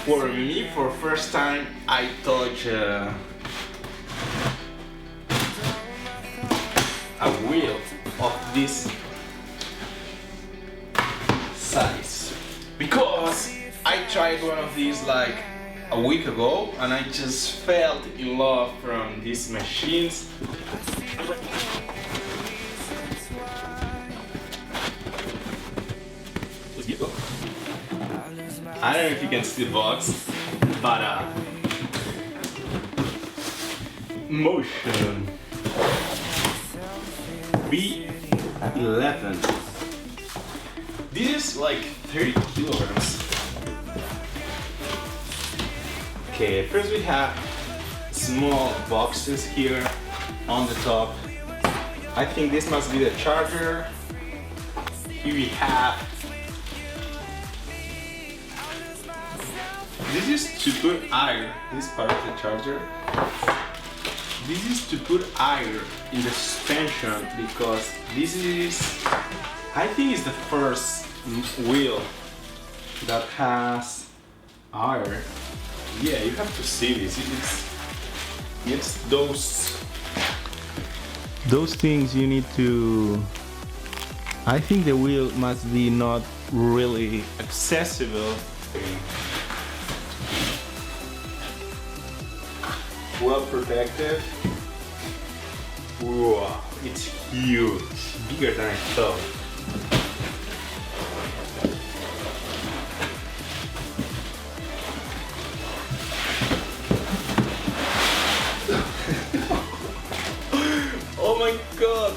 For me, for first time, I touch a wheel of this size, because I tried one of these like a week ago and I just fell in love from these machines. I don't know if you can see the box, but Inmotion V11. This is like 30 kilograms. Okay, first we have small boxes here on the top. I think this must be the charger. Here we have, this is to put air, this part of the charger. This is to put air in the suspension, because this is, I think it's the first wheel that has air. Yeah, you have to see this. It's those things you need to. I think the wheel must be not really accessible. Well protected. Wow, it's huge, bigger than I thought. Oh my god!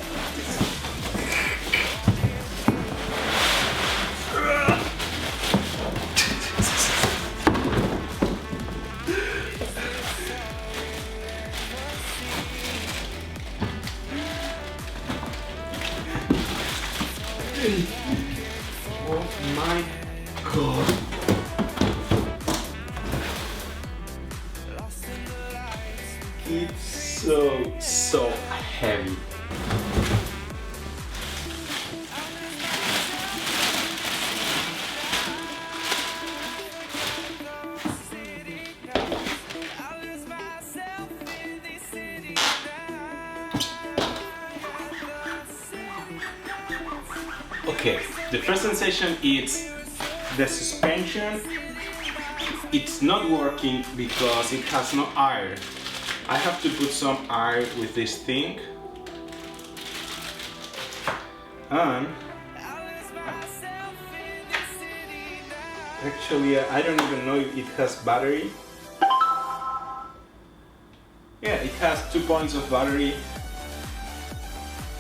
Oh my god. It's so heavy. Okay, the first sensation is the suspension. It's not working because it has no air. I have to put some air with this thing. And actually, I don't even know if it has battery. Yeah, it has 2 points of battery.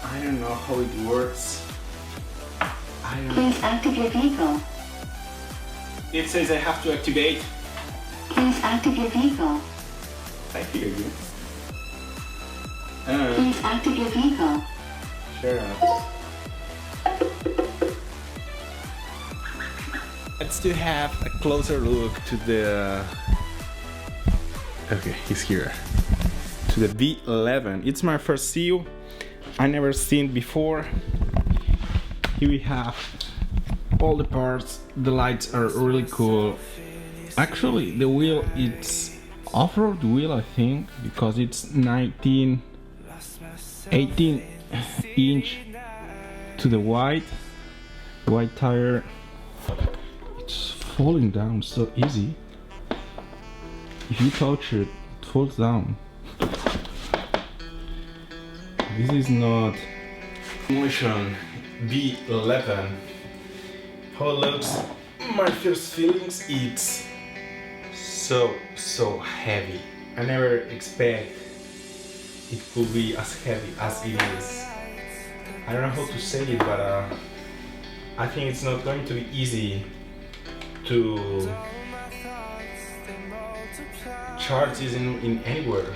I don't know how it works. Please activate your vehicle. It says I have to activate. Please activate your vehicle. I hear you. Please activate your vehicle. Sure. Let's to have a closer look to the. Okay, he's here. To the V11. It's my first seal. I never seen before. Here we have all the parts. The lights are really cool. Actually, the wheel, it's off-road wheel, I think, because it's 18 inch to the white tire. It's falling down so easy. If you touch it, it falls down. This is not Inmotion V11. How it looks, my first feelings, it's so heavy. I never expect it could be as heavy as it is. I don't know how to say it, but I think it's not going to be easy to charge this in anywhere.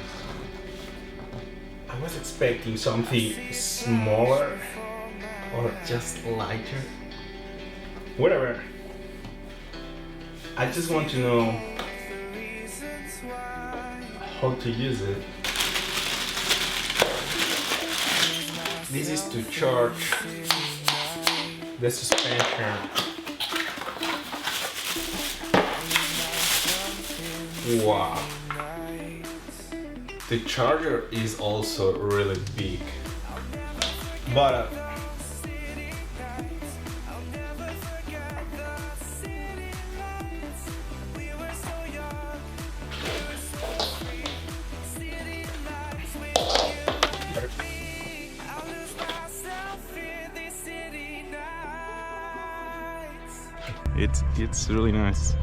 I was expecting something smaller or just lighter. Whatever. I just want to know how to use it. This is to charge the suspension. Wow. The charger is also really big. But it's really nice.